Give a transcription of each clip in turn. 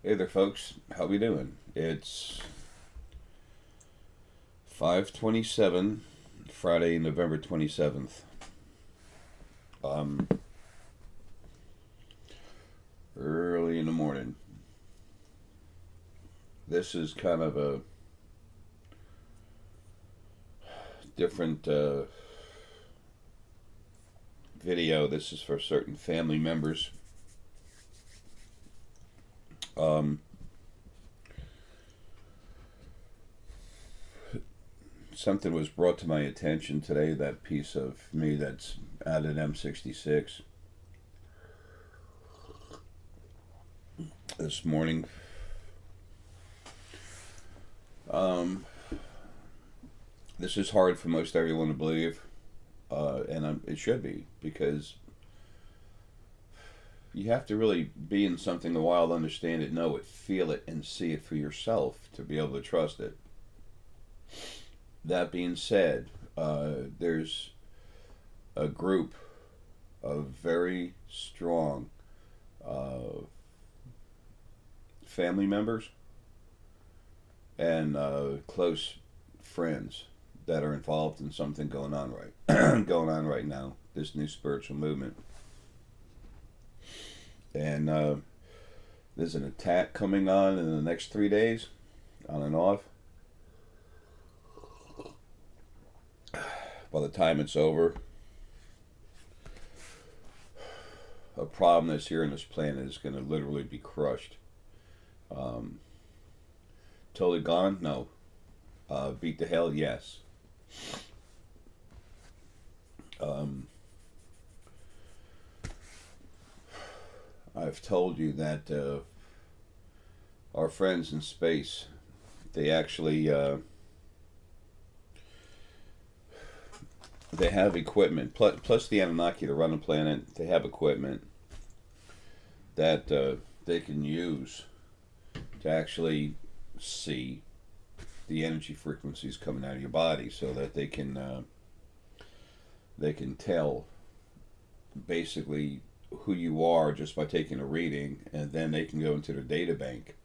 Hey there, folks. How we doing? It's 5:27, Friday, November 27th. Um, Early in the morning. This is kind of a different video. This is for certain family members. Something was brought to my attention today, that piece of me that's out at M66 this morning. This is hard for most everyone to believe, and it should be, because you have to really be in something a while to understand it, know it, feel it, and see it for yourself to be able to trust it. That being said, there's a group of very strong family members and close friends that are involved in something going on right now. This new spiritual movement, and there's an attack coming on in the next 3 days, on and off. By the time it's over, a problem that's here on this planet is going to literally be crushed. Totally gone? No. Beat to hell? Yes. I've told you that our friends in space, they actually they have equipment, plus the Anunnaki to run the planet. They have equipment that they can use to actually see the energy frequencies coming out of your body, so that they can tell basically who you are just by taking a reading, and then they can go into their data bank,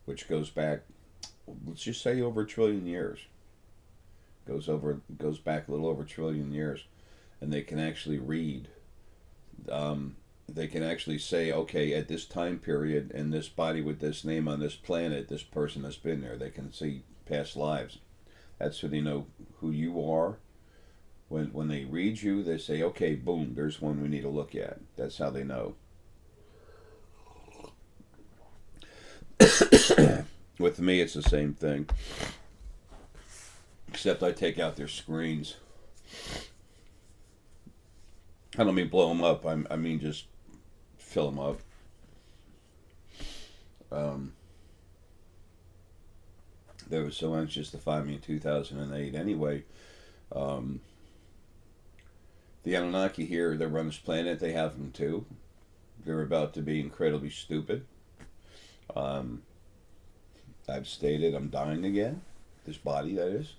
which goes back, let's just say, over 1,000,000,000,000 years. Goes back a little over 1,000,000,000,000 years, and they can actually read. They can actually say, okay, at this time period, in this body with this name on this planet, this person has been there. They can see past lives. That's so they know who you are. When they read you, they say, okay, boom, there's one we need to look at. That's how they know. With me, it's the same thing, except I take out their screens. I don't mean blow them up. I mean just fill them up. They were so anxious to find me in 2008. Anyway, the Anunnaki here that run this planet, they have them too. They're about to be incredibly stupid. I've stated I'm dying again. This body, that is.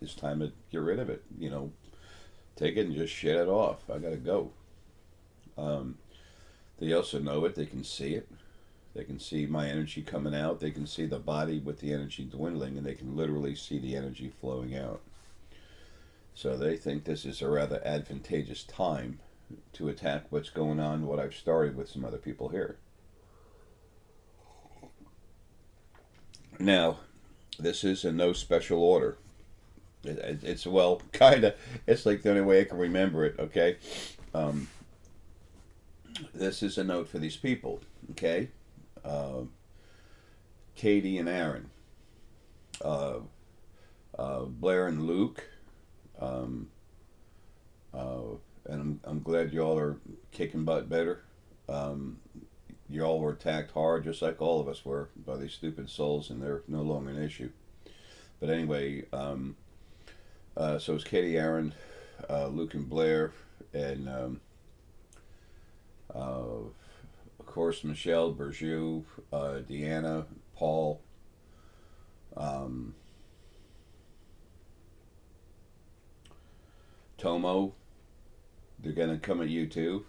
It's time to get rid of it. Take it and just shed it off. I gotta go. They also know it. They can see it. They can see my energy coming out. They can see the body with the energy dwindling, and they can literally see the energy flowing out. So they think this is a rather advantageous time to attack what's going on, what I've started with some other people here. Now, this is in no special order. It's well, kind of. It's like the only way I can remember it, okay? This is a note for these people, okay? Katie and Aaron. Blair and Luke. And I'm glad y'all are kicking butt better. Y'all were attacked hard, just like all of us were, by these stupid souls, and they're no longer an issue. But anyway, so it's Katie, Aaron, Luke and Blair, and of course Michelle, Berjou, Deanna, Paul, Tomo. They're gonna come at you too.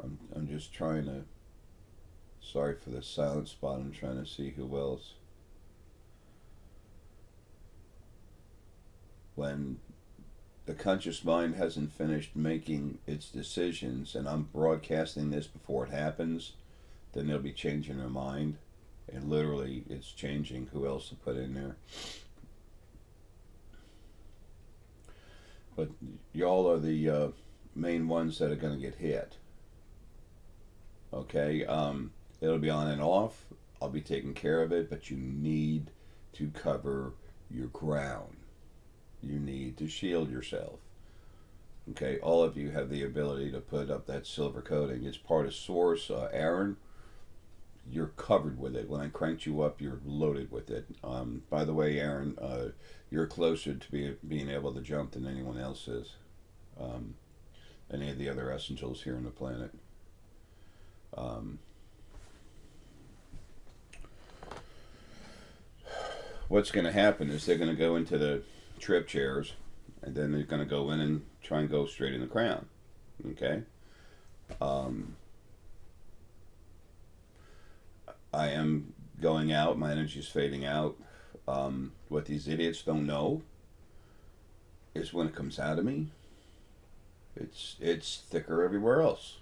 I'm just trying to. Sorry for the silent spot. I'm trying to see who else. When the conscious mind hasn't finished making its decisions, and I'm broadcasting this before it happens, then they'll be changing their mind, and literally it's changing who else to put in there. But y'all are the main ones that are going to get hit. Okay, it'll be on and off. I'll be taking care of it, but you need to cover your ground. You need to shield yourself. Okay, all of you have the ability to put up that silver coating. It's part of Source. Aaron, you're covered with it. When I cranked you up, you're loaded with it. By the way, Aaron, you're closer to being able to jump than anyone else is. Any of the other essentials here on the planet. What's going to happen is they're going to go into the trip chairs, and then they're going to go in and try and go straight in the crown. Okay? I am going out. My energy is fading out. What these idiots don't know is when it comes out of me, it's thicker everywhere else.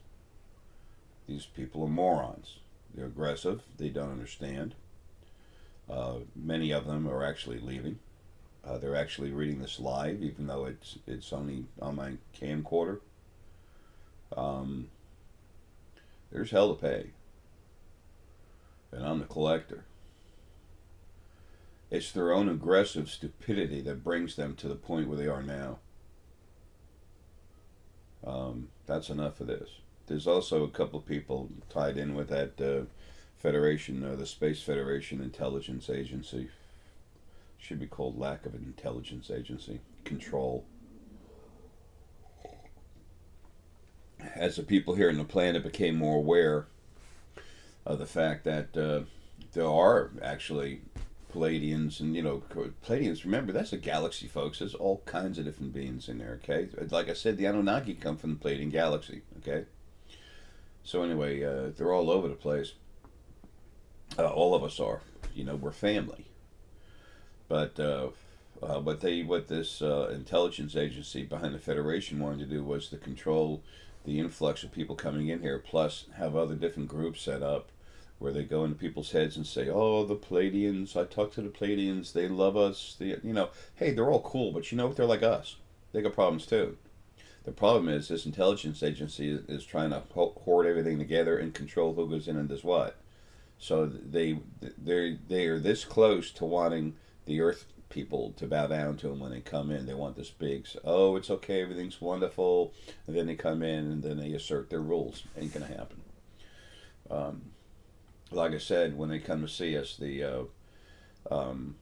These people are morons. They're aggressive. They don't understand. Many of them are actually leaving. They're actually reading this live, even though it's only on my camcorder. There's hell to pay. And I'm the collector. It's their own aggressive stupidity that brings them to the point where they are now. That's enough of this. There's also a couple of people tied in with that Federation, the Space Federation Intelligence Agency. Should be called Lack of Intelligence Agency. Control. As the people here on the planet became more aware of the fact that there are actually Pleiadians, and Pleiadians, remember, that's a galaxy, folks. There's all kinds of different beings in there, okay? Like I said, the Anunnaki come from the Pleiadian galaxy, okay? So anyway, they're all over the place. All of us are. We're family. But what this intelligence agency behind the Federation wanted to do was to control the influx of people coming in here, plus have other different groups set up where they go into people's heads and say, "Oh, the Pleiadians, I talked to the Pleiadians, they love us." Hey, they're all cool, but they're like us. They got problems too. The problem is this intelligence agency is trying to hoard everything together and control who goes in and does what. So they are this close to wanting the Earth people to bow down to them when they come in. They want this big, oh, it's okay, everything's wonderful, and then they come in and then they assert their rules. Ain't gonna happen. Like I said, when they come to see us, there's going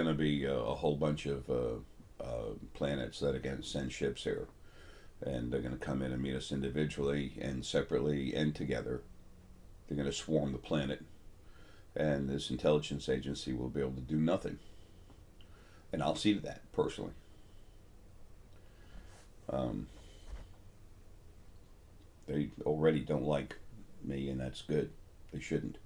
to be a whole bunch of planets that are going to send ships here, and they're going to come in and meet us individually and separately and together. They're going to swarm the planet, and this intelligence agency will be able to do nothing. And I'll see to that personally. They already don't like me, and that's good. They shouldn't.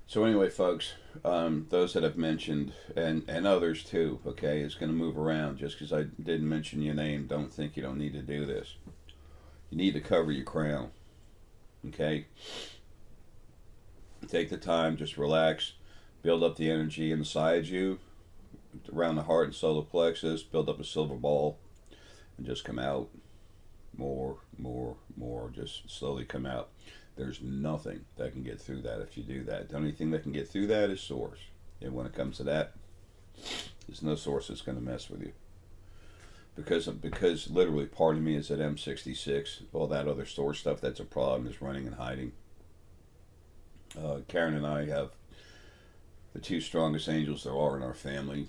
So anyway, folks, those that I've mentioned, and others too, okay, is going to move around. Just because I didn't mention your name, don't think you don't need to do this. You need to cover your crown, okay? Take the time, just relax, build up the energy inside you, around the heart and solar plexus, build up a silver ball, and just come out. More, just slowly come out. There's nothing that can get through that if you do that. The only thing that can get through that is Source. And when it comes to that, there's no Source that's going to mess with you. Because literally part of me is at M66. All that other Source stuff that's a problem is running and hiding. Karen and I have the two strongest angels there are in our family.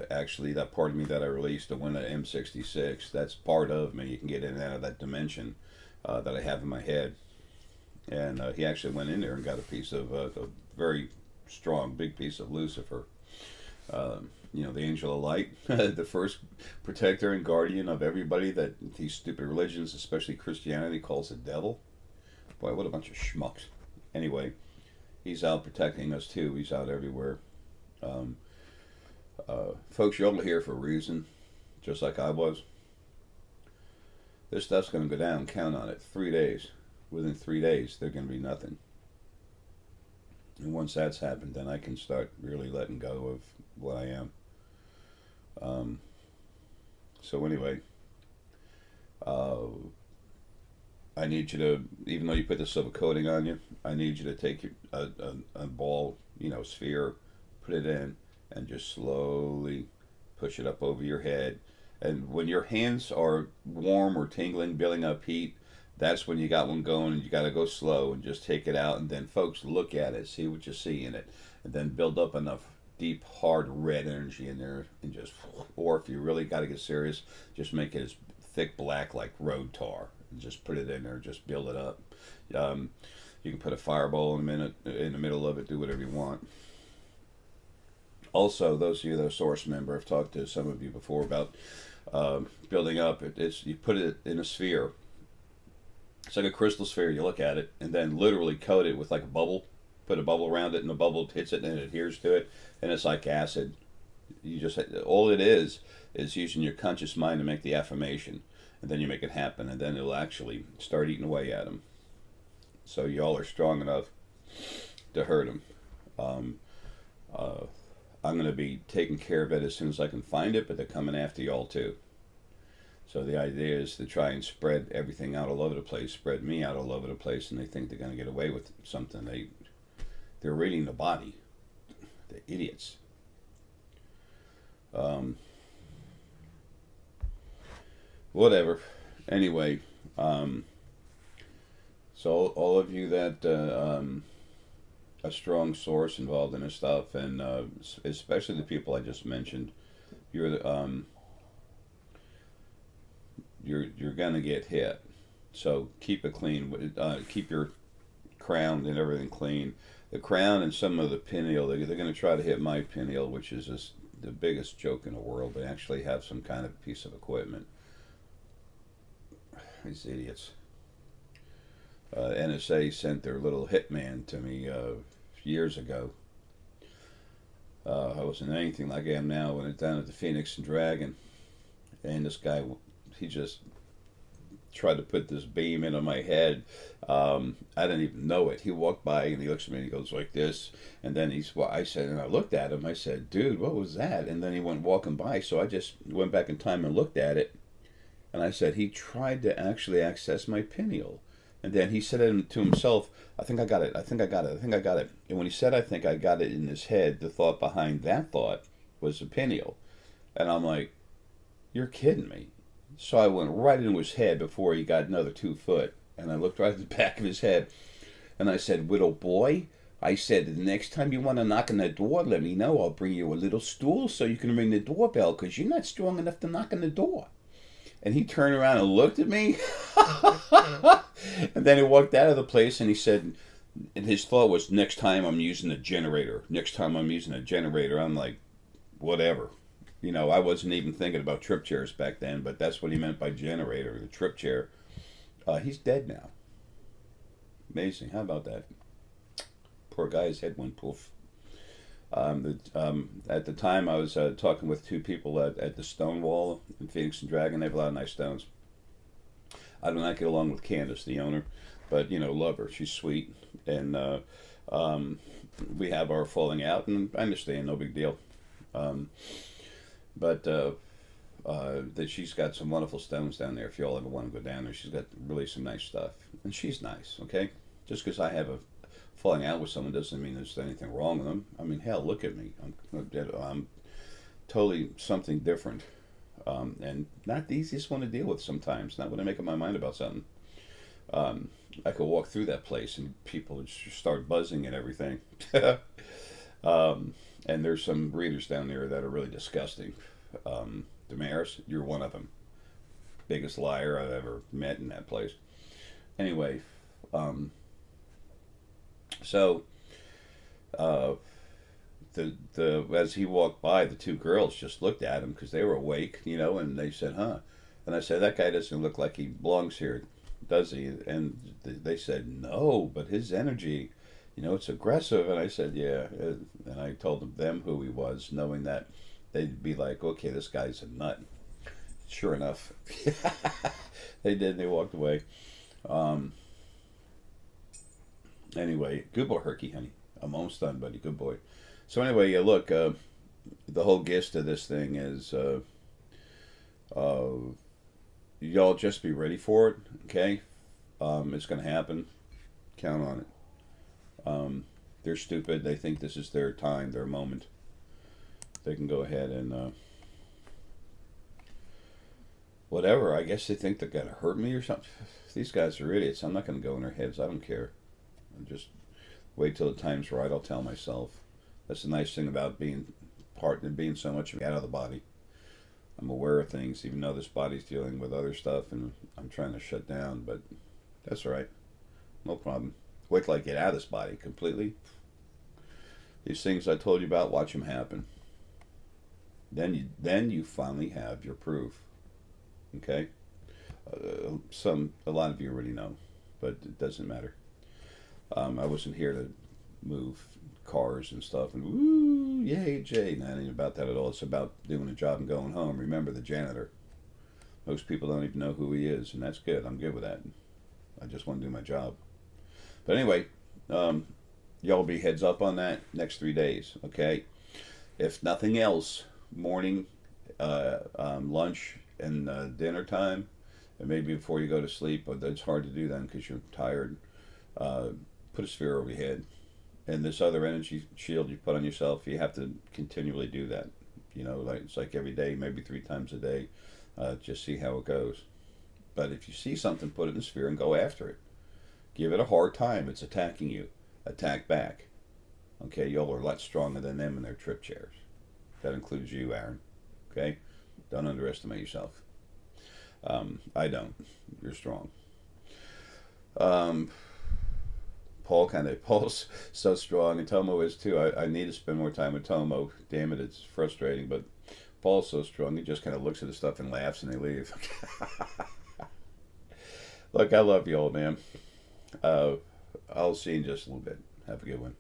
Actually, that part of me that I released, the one at M66, that's part of me. You can get in and out of that dimension that I have in my head. And he actually went in there and got a piece of a very strong, big piece of Lucifer. You know, the angel of light, the first protector and guardian of everybody that these stupid religions, especially Christianity, calls the devil. Boy, what a bunch of schmucks. Anyway, he's out protecting us too. He's out everywhere. Um, Folks, you're all here for a reason, just like I was. This stuff's going to go down. Count on it. 3 days. Within 3 days, there's going to be nothing. And once that's happened, then I can start really letting go of what I am. So anyway, I need you to, even though you put the silver coating on you, I need you to take a ball, you know, sphere, put it in, and just slowly push it up over your head. And when your hands are warm or tingling, building up heat, that's when you got one going, and you got to go slow and just take it out. And then, folks, look at it, see what you see in it, and then build up enough deep, hard red energy in there, and just, or if you really got to get serious, just make it as thick black like road tar, and just put it in there, just build it up. You can put a fireball in the middle of it, do whatever you want. Also, those of you that are source member, I've talked to some of you before about building up. It's you put it in a sphere. It's like a crystal sphere. You look at it and then literally coat it with like a bubble. Put a bubble around it, and the bubble hits it and it adheres to it, and it's like acid. You just, all it is using your conscious mind to make the affirmation, and then you make it happen, and then it'll actually start eating away at them. So y'all are strong enough to hurt them. I'm going to be taking care of it as soon as I can find it, but they're coming after y'all too. So the idea is to try and spread everything out all over the place, spread me out all over the place, and they think they're going to get away with something. They're reading the body. They're idiots. Whatever. Anyway, so all of you that a strong source involved in this stuff, and especially the people I just mentioned, you're gonna get hit. So keep it clean. Keep your crown and everything clean. The crown and some of the pineal, they're going to try to hit my pineal, which is just the biggest joke in the world. They actually have some kind of piece of equipment. These idiots. NSA sent their little hitman to me years ago. I wasn't anything like I am now when it's down at the Phoenix and Dragon. And this guy, he just tried to put this beam into my head. I didn't even know it. He walked by and he looks at me and he goes like this. And then I said, and I looked at him, I said, dude, what was that? And then he went walking by. So I just went back in time and looked at it. And I said, he tried to actually access my pineal. And then he said to himself, I think I got it. I think I got it. I think I got it. And when he said, I think I got it in his head, the thought behind that thought was the pineal. And I'm like, you're kidding me. So I went right into his head before he got another 2 foot. And I looked right at the back of his head. And I said, little boy, I said, the next time you want to knock on the door, let me know. I'll bring you a little stool so you can ring the doorbell because you're not strong enough to knock on the door. And he turned around and looked at me. And then he walked out of the place and he said, and his thought was, next time I'm using a generator. Next time I'm using a generator. I'm like, whatever. You know, I wasn't even thinking about trip chairs back then, but that's what he meant by generator, the trip chair. He's dead now. Amazing. How about that? Poor guy's head went poof. At the time, I was talking with 2 people at the Stone Wall in Phoenix and Dragon. They have a lot of nice stones. I do not get along with Candace, the owner, but, you know, love her. She's sweet. And we have our falling out, and I understand, no big deal. But that she's got some wonderful stones down there if you all ever want to go down there. She's got really some nice stuff. And she's nice, okay? Just because I have a falling out with someone doesn't mean there's anything wrong with them. I mean, hell, look at me. I'm totally something different. And not the easiest one to deal with sometimes, not when I make up my mind about something. I could walk through that place and people would just start buzzing and everything. And there's some readers down there that are really disgusting. Damaris, you're one of them. Biggest liar I've ever met in that place. Anyway, so the as he walked by, the two girls just looked at him because they were awake, and they said, "Huh?" And I said, "That guy doesn't look like he belongs here, does he?" And they said, "No, but his energy, it's aggressive." And I said, "Yeah." And I told them who he was, knowing that they'd be like, "Okay, this guy's a nut." Sure enough, they did. They walked away. Um, anyway, good boy, Herky, honey. I'm almost done, buddy. Good boy. So anyway, yeah, look, the whole gist of this thing is, uh, y'all just be ready for it, okay? It's going to happen. Count on it. They're stupid. They think this is their time, their moment. They can go ahead and whatever. I guess they think they're going to hurt me or something. These guys are idiots. I'm not going to go in their heads. I don't care. I'll just wait till the time's right. I'll tell myself. That's the nice thing about being being so much out of the body. I'm aware of things, even though this body's dealing with other stuff, and I'm trying to shut down. But that's all right. No problem. Wait till I get out of this body completely. These things I told you about, watch them happen. Then you finally have your proof. Okay. A lot of you already know, but it doesn't matter. I wasn't here to move cars and stuff and woo, yay, Jay. No, it ain't about that at all. It's about doing a job and going home. Remember the janitor. Most people don't even know who he is, and that's good. I'm good with that. I just want to do my job. But anyway, y'all be heads up on that next 3 days, okay? If nothing else, morning, lunch, and dinner time, and maybe before you go to sleep, but it's hard to do then because you're tired. Put a sphere over your head. And this other energy shield you put on yourself, you have to continually do that. It's like every day, maybe 3 times a day. Just see how it goes. But if you see something, put it in the sphere and go after it. Give it a hard time. It's attacking you. Attack back. Okay, y'all are a lot stronger than them in their trip chairs. That includes you, Aaron. Okay? Don't underestimate yourself. I don't. You're strong. Paul's so strong, and Tomo is too. I need to spend more time with Tomo. Damn it, it's frustrating, but Paul's so strong. He just kind of looks at the stuff and laughs, and they leave. Look, I love you, old man. I'll see you in just a little bit. Have a good one.